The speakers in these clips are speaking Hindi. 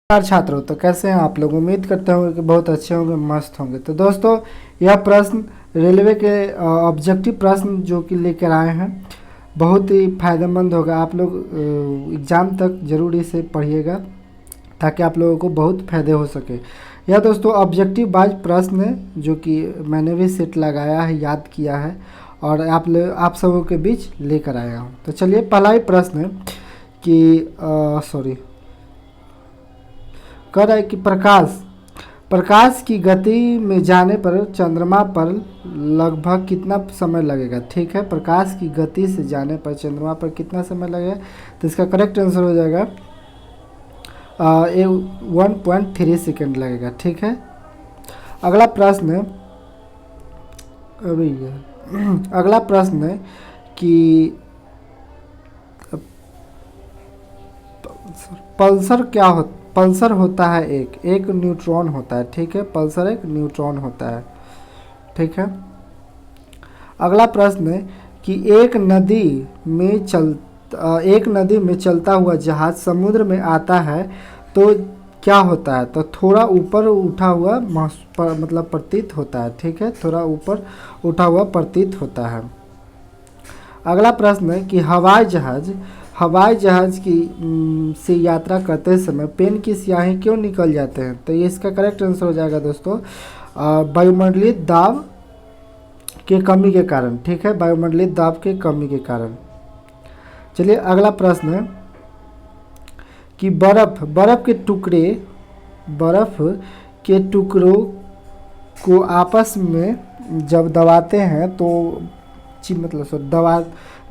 नमस्कार छात्रों, तो कैसे हैं आप लोग। उम्मीद करते होंगे कि बहुत अच्छे होंगे, मस्त होंगे। तो दोस्तों, यह प्रश्न रेलवे के ऑब्जेक्टिव प्रश्न जो कि लेकर आए हैं, बहुत ही फायदेमंद होगा। आप लोग एग्ज़ाम तक ज़रूर इसे पढ़िएगा ताकि आप लोगों को बहुत फायदे हो सके। यह दोस्तों ऑब्जेक्टिव वाइज प्रश्न है जो कि मैंने भी सेट लगाया है, याद किया है और आप सबों के बीच लेकर आया हूँ। तो चलिए, पहला ही प्रश्न है कि कह रहा है कि प्रकाश की गति में जाने पर चंद्रमा पर लगभग कितना समय लगेगा। ठीक है, प्रकाश की गति से जाने पर चंद्रमा पर कितना समय लगेगा, तो इसका करेक्ट आंसर हो जाएगा 1.3 सेकेंड लगेगा। ठीक है, अगला प्रश्न है अगला प्रश्न है कि पल्सर होता है एक न्यूट्रॉन होता है। ठीक है, पल्सर एक न्यूट्रॉन होता है। ठीक है, अगला प्रश्न है कि एक नदी में चलता हुआ जहाज समुद्र में आता है तो क्या होता है, तो थोड़ा ऊपर उठा हुआ मतलब प्रतीत होता है। ठीक है, थोड़ा ऊपर उठा हुआ प्रतीत होता है। अगला प्रश्न है कि हवाई जहाज की से यात्रा करते समय पेन की स्याही क्यों निकल जाते हैं, तो ये इसका करेक्ट आंसर हो जाएगा दोस्तों वायुमंडलीय दाब के कमी के कारण। ठीक है, वायुमंडलीय दाब के कमी के कारण। चलिए, अगला प्रश्न है कि बर्फ के टुकड़ों को आपस में जब दबाते हैं तो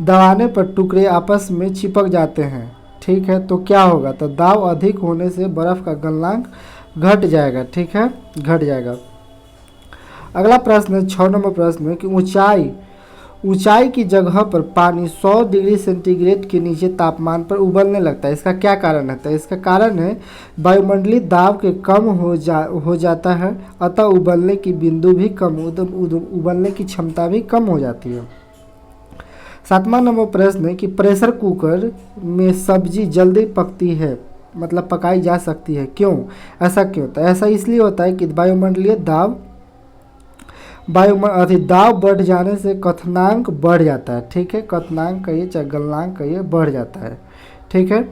दबाने पर टुकड़े आपस में चिपक जाते हैं। ठीक है, तो क्या होगा, तो दाब अधिक होने से बर्फ का गलनांक घट जाएगा। ठीक है, घट जाएगा। अगला प्रश्न है 6 नंबर प्रश्न है कि ऊंचाई की जगह पर पानी 100 डिग्री सेंटीग्रेड के नीचे तापमान पर उबलने लगता है। इसका क्या कारण है, तो इसका कारण है वायुमंडलीय दाब के कम हो जाता है, अतः उबलने की बिंदु भी उबलने की क्षमता भी कम हो जाती है। 7वां नंबर प्रश्न है कि प्रेशर कुकर में सब्जी जल्दी पकती है, मतलब पकाई जा सकती है, क्यों, ऐसा क्यों होता है। ऐसा इसलिए होता है कि वायुमंडलीय दाब बढ़ जाने से क्वथनांक बढ़ जाता है। ठीक है, क्वथनांक कहिए चाहे गलनांक कहिए, बढ़ जाता है। ठीक है,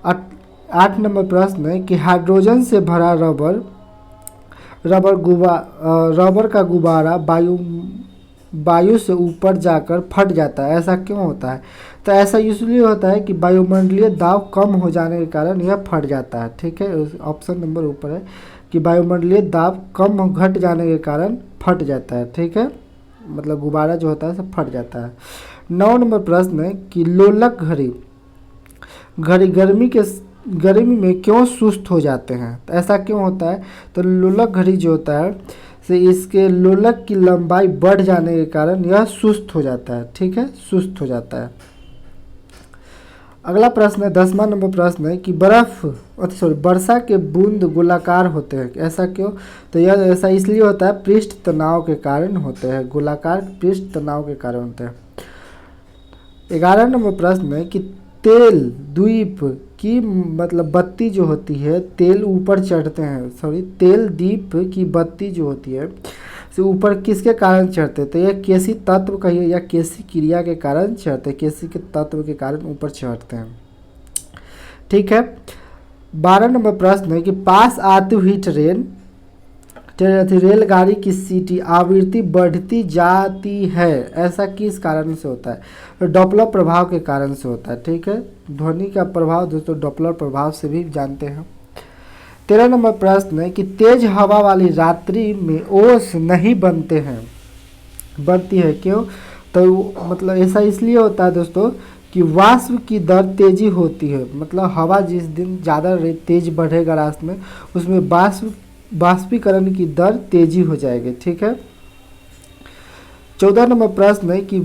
8 नंबर प्रश्न है कि हाइड्रोजन से भरा रबर का गुब्बारा वायु से ऊपर जाकर फट जाता है, ऐसा क्यों होता है, तो ऐसा इसलिए होता है कि वायुमंडलीय दाब कम हो जाने के कारण यह फट जाता है। ठीक है, ऑप्शन नंबर ऊपर है कि वायुमंडलीय दाब घट जाने के कारण फट जाता है। ठीक है, मतलब गुब्बारा जो होता है सब फट जाता है। 9 नंबर प्रश्न है कि लोलक घड़ी गर्मी में क्यों सुस्त हो जाते हैं, तो ऐसा क्यों होता है, तो लोलक घड़ी जो होता है से इसके लोलक की लंबाई बढ़ जाने के कारण यह सुस्त हो जाता है। ठीक है, सुस्त हो जाता है। अगला प्रश्न है 10वां नंबर प्रश्न है कि वर्षा के बूंद गोलाकार होते हैं, ऐसा क्यों, तो यह ऐसा इसलिए होता है पृष्ठ तनाव के कारण होते हैं, गोलाकार पृष्ठ तनाव के कारण होते हैं। 11 नंबर प्रश्न है कि तेल द्वीप की मतलब बत्ती जो होती है, तेल दीप की बत्ती जो होती है से ऊपर किसके कारण चढ़ते हैं, तो यह केसी तत्व कहिए या केसी क्रिया के कारण चढ़ते हैं, केसी के तत्व के कारण ऊपर चढ़ते हैं। ठीक है, 12 नंबर प्रश्न है कि पास आती हुई रेलगाड़ी की सीटी आवृत्ति बढ़ती जाती है, ऐसा किस कारण से होता है, तो डॉपलर प्रभाव के कारण से होता है। ठीक है, ध्वनि का प्रभाव दोस्तों डॉपलर प्रभाव से भी जानते हैं। 13 नंबर प्रश्न है कि तेज हवा वाली रात्रि में ओस नहीं बनती है, क्यों, तो मतलब ऐसा इसलिए होता है दोस्तों कि वाष्प की दर तेजी होती है, मतलब हवा जिस दिन ज़्यादा तेज बढ़ेगा रास्ते में, उसमें वाष्पीकरण की दर तेजी हो जाएगी। ठीक है, 14 नंबर प्रश्न है कि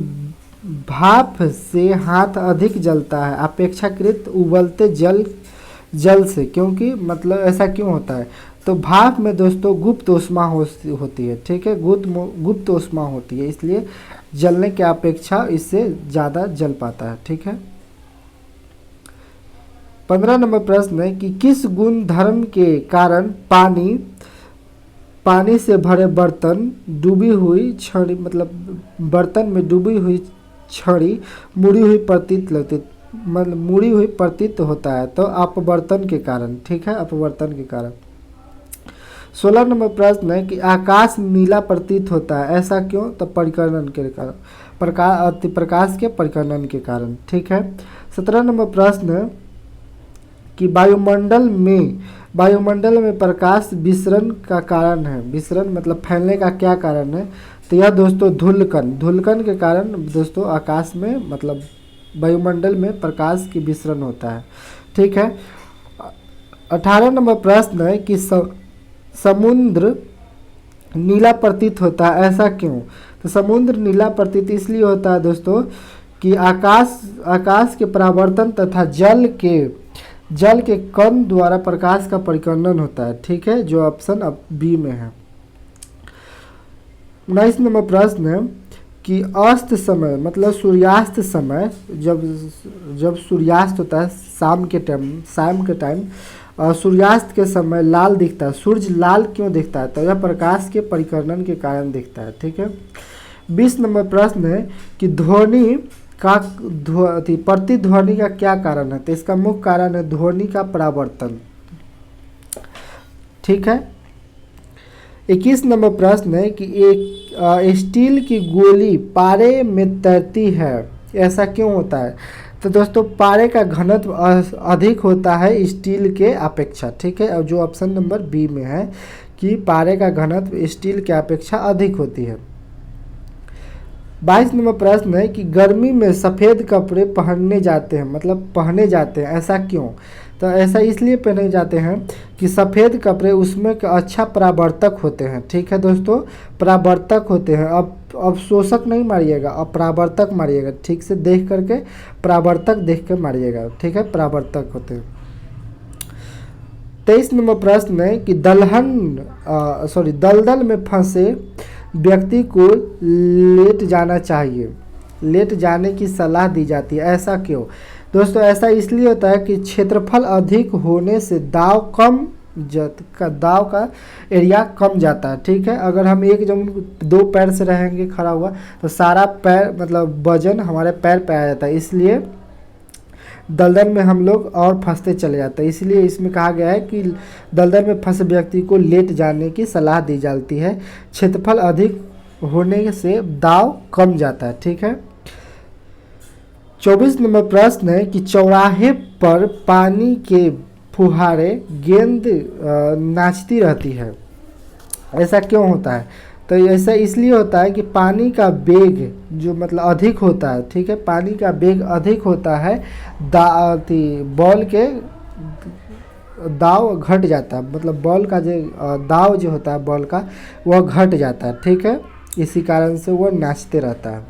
भाप से हाथ अधिक जलता है अपेक्षाकृत उबलते जल से, क्योंकि मतलब ऐसा क्यों होता है, तो भाप में दोस्तों गुप्त ऊष्मा होती है। ठीक है, गुप्त ऊष्मा होती है, इसलिए जलने की अपेक्षा इससे ज़्यादा जल पाता है। ठीक है, 15 नंबर प्रश्न है कि किस गुण धर्म के कारण पानी से भरे बर्तन डूबी हुई छड़ी, मतलब बर्तन में डूबी हुई छड़ी मुड़ी हुई प्रतीत लगती, मतलब मुड़ी हुई प्रतीत होता है? तो अपवर्तन के कारण, ठीक है, अपवर्तन के कारण। 16 नंबर प्रश्न है कि आकाश नीला प्रतीत होता है, ऐसा क्यों? तो परिकर्णन के कारण, प्रकाश के परिकर्णन के कारण, ठीक है। 17 नंबर प्रश्न कि वायुमंडल में प्रकाश विसरण का कारण है, विसरण मतलब फैलने का क्या कारण है? तो यह दोस्तों धूलकण के कारण दोस्तों आकाश में, मतलब वायुमंडल में प्रकाश की विसरण होता है, ठीक है। 18 नंबर प्रश्न है कि समुद्र नीला प्रतीत होता है, ऐसा क्यों? तो समुद्र नीला प्रतीत इसलिए होता है दोस्तों कि आकाश के परावर्तन तथा जल के कण द्वारा प्रकाश का परिकर्णन होता है, ठीक है, जो ऑप्शन अब बी में है। 19 नंबर प्रश्न है कि अस्त समय मतलब सूर्यास्त समय, जब सूर्यास्त होता है शाम के टाइम सूर्यास्त के समय लाल दिखता है, सूर्य लाल क्यों दिखता है? तो यह प्रकाश के परिकर्णन के कारण दिखता है, ठीक है। 20 नंबर प्रश्न है कि ध्वनि का प्रतिध्वनि का क्या कारण है? तो इसका मुख्य कारण है ध्वनि का परावर्तन, ठीक है। 21 नंबर प्रश्न है कि एक स्टील की गोली पारे में तैरती है, ऐसा क्यों होता है? तो दोस्तों पारे का घनत्व अधिक होता है स्टील के अपेक्षा, ठीक है, और जो ऑप्शन नंबर बी में है कि पारे का घनत्व स्टील के अपेक्षा अधिक होती है। 22 नंबर प्रश्न है कि गर्मी में सफ़ेद कपड़े पहने जाते हैं, ऐसा क्यों? तो ऐसा इसलिए पहने जाते हैं कि सफ़ेद कपड़े उसमें अच्छा परावर्तक होते हैं, ठीक है दोस्तों, परावर्तक होते हैं। अब शोषक नहीं मारिएगा, अब परावर्तक मारिएगा, ठीक से देख करके परावर्तक देख कर मारिएगा, ठीक है, परावर्तक होते हैं। 23 नंबर प्रश्न है कि दलदल में फंसे व्यक्ति को लेट जाना चाहिए, लेट जाने की सलाह दी जाती है, ऐसा क्यों? दोस्तों ऐसा इसलिए होता है कि क्षेत्रफल अधिक होने से दाव का एरिया कम जाता है, ठीक है। अगर हम एक जगह 2 पैर से रहेंगे खड़ा हुआ तो सारा पैर मतलब वजन हमारे पैर पे आ जाता है, इसलिए दलदल में हम लोग और फंसते चले जाते हैं। इसलिए इसमें कहा गया है कि दलदल में फंसे व्यक्ति को लेट जाने की सलाह दी जाती है, क्षेत्रफल अधिक होने से दाव कम जाता है, ठीक है। 24 नंबर प्रश्न है कि चौराहे पर पानी के फुहारे गेंद नाचती रहती है, ऐसा क्यों होता है? तो ऐसा इसलिए होता है कि पानी का वेग जो मतलब अधिक होता है, ठीक है, पानी का वेग अधिक होता है, बॉल के दाव घट जाता है, मतलब बॉल का जो दाव जो होता है बॉल का वह घट जाता है, ठीक है, इसी कारण से वह नाचते रहता है।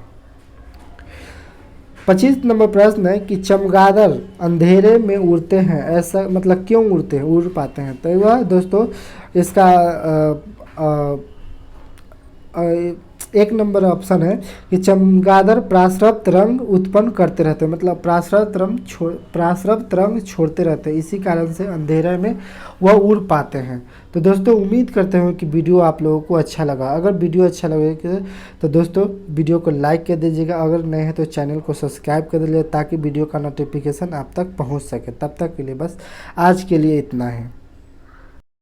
25 नंबर प्रश्न है कि चमगादड़ अंधेरे में उड़ते हैं, ऐसा मतलब क्यों उड़ पाते हैं? तो वह दोस्तों इसका 1 नंबर ऑप्शन है कि चमगादड़ प्रासरप्त रंग उत्पन्न करते रहते हैं, मतलब प्रासरप्त रंग छोड़ते रहते हैं, इसी कारण से अंधेरे में वह उड़ पाते हैं। तो दोस्तों उम्मीद करते हैं कि वीडियो आप लोगों को अच्छा लगा। अगर वीडियो अच्छा लगे तो दोस्तों वीडियो को लाइक कर दीजिएगा, अगर नए हैं तो चैनल को सब्सक्राइब कर दीजिएगा ताकि वीडियो का नोटिफिकेशन आप तक पहुँच सके। तब तक के लिए बस आज के लिए इतना है।